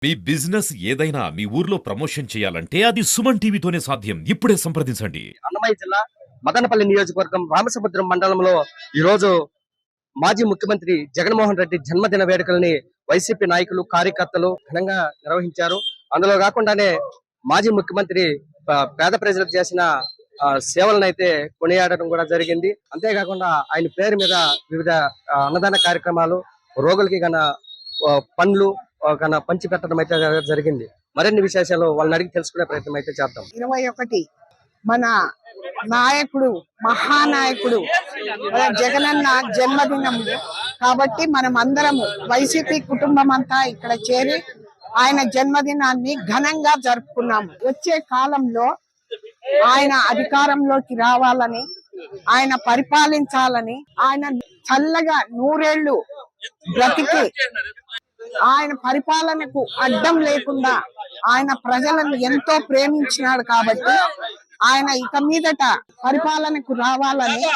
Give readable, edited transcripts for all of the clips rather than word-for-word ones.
మీ business ఏదైనా మీ ఊర్లో promotion చేయాలంటే అది సుమన్ టీవీతోనే సాధ్యం. ఇప్పుడే సంప్రదించండి. అన్నమయ్య జిల్లా మదనపల్లి నియోజకవర్గం రామసముద్రం మండలంలో ఈ రోజు మాజీ ముఖ్యమంత్రి జగన్మోహన్ రెడ్డి జన్మదిన వేడుకల్ని వైసీపీ నాయకులు కార్యకర్తలు ఘనంగా నిర్వహించారు. అందులో కాకుండానే మాజీ ముఖ్యమంత్రి పేద ప్రజలకు చేసిన సేవలను అయితే కొనియాడడం కూడా జరిగింది. అంతేకాకుండా ఆయన పేరు మీద వివిధ అన్నదాన కార్యక్రమాలు, రోగులకి గన పండ్లు పంచి పెట్టడం అయితే జరిగింది. మరిన్ని విశేషాలు వాళ్ళని అడిగి తెలుసుకునే ప్రయత్నం అయితే చేద్దాం. 21 మన నాయకుడు, మహానాయకుడు జగనన్న జన్మదినం కాబట్టి మనం అందరము వైసీపీ కుటుంబం అంతా ఇక్కడ చేరి ఆయన జన్మదినాన్ని ఘనంగా జరుపుకున్నాము. వచ్చే కాలంలో ఆయన అధికారంలోకి రావాలని, ఆయన పరిపాలించాలని, ఆయన చల్లగా 100 ఏళ్లు బ్రతికి ఆయన పరిపాలనకు అడ్డం లేకుండా ఆయన ప్రజలను ఎంతో ప్రేమించినాడు కాబట్టి ఆయన ఇక మీదట పరిపాలనకు రావాలని,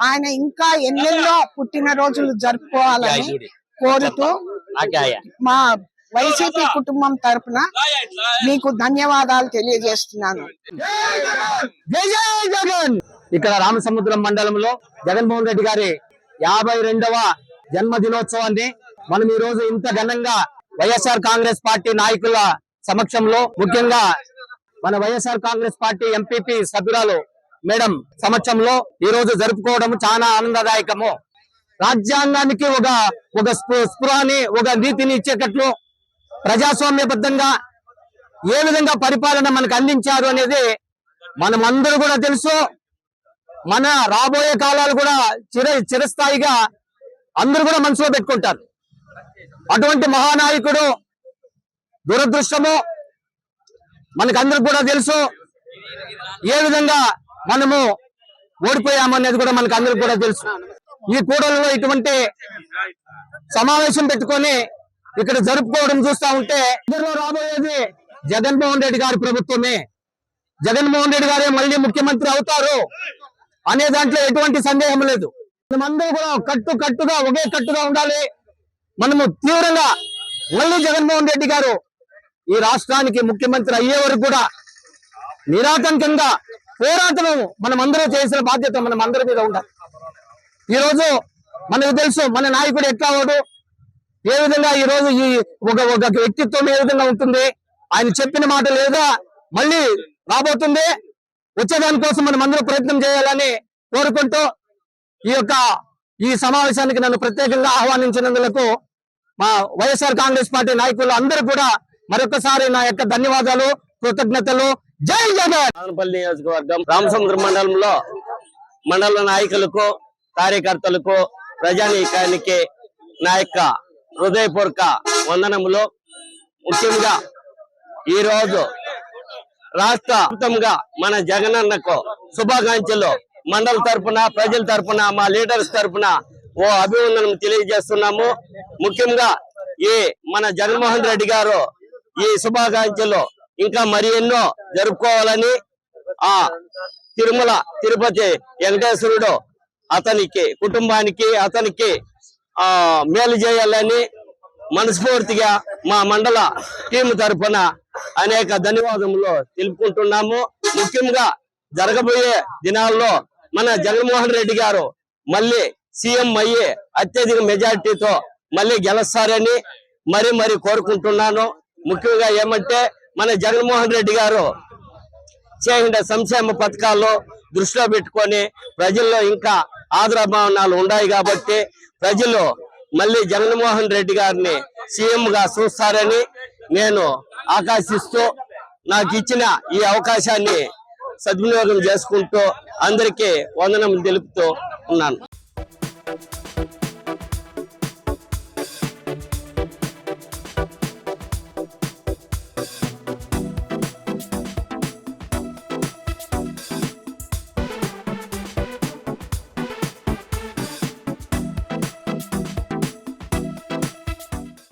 ఆయన ఇంకా ఎన్నెన్నో పుట్టినరోజులు జరుపుకోవాలని కోరుతూ మా వైసీపీ కుటుంబం తరఫున మీకు ధన్యవాదాలు తెలియజేస్తున్నాను. ఇక్కడ రామసముద్రం మండలంలో జగన్మోహన్ రెడ్డి గారి 52వ జన్మదినోత్సవాన్ని మనం ఈ రోజు ఇంత ఘనంగా వైఎస్ఆర్ కాంగ్రెస్ పార్టీ నాయకుల సమక్షంలో, ముఖ్యంగా మన వైఎస్ఆర్ కాంగ్రెస్ పార్టీ ఎంపీపీ సభ్యురాలు మేడం సమక్షంలో ఈ రోజు జరుపుకోవడం చాలా ఆనందదాయకము. రాజ్యాంగానికి ఒక స్పృహని, ఒక నీతిని ఇచ్చేటట్లు ప్రజాస్వామ్యబద్ధంగా ఏ విధంగా పరిపాలన మనకు అందించారు అనేది మనం అందరూ కూడా తెలుసు. మన రాబోయే కాలాలు కూడా చిరస్థాయిగా అందరూ కూడా మనసులో పెట్టుకుంటారు. అటువంటి మహానాయకుడు దురదృష్టము మనకందరికి కూడా తెలుసు. ఏ విధంగా మనము ఓడిపోయామనేది కూడా మనకు అందరికి కూడా తెలుసు. ఈ కూడలిలో ఇటువంటి సమావేశం పెట్టుకొని ఇక్కడ జరుపుకోవడం చూస్తా ఉంటే ఇద్దరిలో రాబోయేది జగన్మోహన్ రెడ్డి గారి ప్రభుత్వమే. జగన్మోహన్ రెడ్డి గారే మళ్ళీ ముఖ్యమంత్రి అవుతారు అనే దాంట్లో ఎటువంటి సందేహం లేదు. మనమందరూ కూడా కట్టుగా ఒకే కట్టుగా ఉండాలి. మనము తీవ్రంగా మళ్ళీ జగన్మోహన్ రెడ్డి గారు ఈ రాష్ట్రానికి ముఖ్యమంత్రి అయ్యే వరకు కూడా నిరాటంకంగా పోరాటం మనమందరూ చేసిన బాధ్యత మనం అందరి మీద ఉండాలి. ఈ రోజు మనకు తెలుసు మన నాయకుడు ఎట్లా వాడు, ఏ విధంగా ఈ రోజు ఈ ఒక వ్యక్తిత్వం ఏ విధంగా ఉంటుంది, ఆయన చెప్పిన మాట లేదా మళ్ళీ రాబోతుంది. వచ్చేదానికోసం మనం అందరూ ప్రయత్నం చేయాలని కోరుకుంటూ ఈ సమావేశానికి నన్ను ప్రత్యేకంగా ఆహ్వానించినందుకు మా వైఎస్ఆర్ కాంగ్రెస్ పార్టీ నాయకులు అందరూ కూడా మరొకసారి నా యొక్క ధన్యవాదాలు, కృతజ్ఞతలు. జై జగన్. మదనపల్లి నియోజకవర్గం రామసముద్రం మండలంలో మండల నాయకులకు, కార్యకర్తలకు, ప్రజానీకానికి నా యొక్క హృదయపూర్వక వందనములు. ముఖ్యంగా ఈ రోజు రాష్ట్రంగా మన జగనన్నకు శుభాకాంక్షలు మండల తరఫున, ప్రజల తరఫున, మా లీడర్స్ తరఫున ఓ అభివందనం తెలియజేస్తున్నాము. ముఖ్యంగా ఈ మన జగన్మోహన్ రెడ్డి గారు ఈ శుభాకాంక్షలు ఇంకా మరి ఎన్నో జరుపుకోవాలని, ఆ తిరుమల తిరుపతి వెంకటేశ్వరుడు అతనికి కుటుంబానికి అతనికి మేలు చేయాలని మనస్ఫూర్తిగా మా మండల టీం తరఫున అనేక ధన్యవాదములు తెలుపుకుంటున్నాము. ముఖ్యంగా జరగబోయే దినాల్లో మన జగన్మోహన్ రెడ్డి గారు మళ్ళీ సీఎం అయ్యి అత్యధిక మెజార్టీతో మళ్ళీ గెలుస్తారని మరి కోరుకుంటున్నాను. ముఖ్యంగా ఏమంటే మన జగన్మోహన్ రెడ్డి గారు చేసిన సంక్షేమ పథకాలు దృష్టిలో పెట్టుకొని ప్రజల్లో ఇంకా ఆదరాభిమానాలు ఉన్నాయి కాబట్టి ప్రజలు మళ్ళీ జగన్మోహన్ రెడ్డి గారిని సీఎం గా చూస్తారని నేను ఆకాశిస్తూ నాకు ఇచ్చిన ఈ అవకాశాన్ని సద్వినియోగం చేసుకుంటూ అందరికీ వందనములు తెలుపుతూ ఉన్నాను.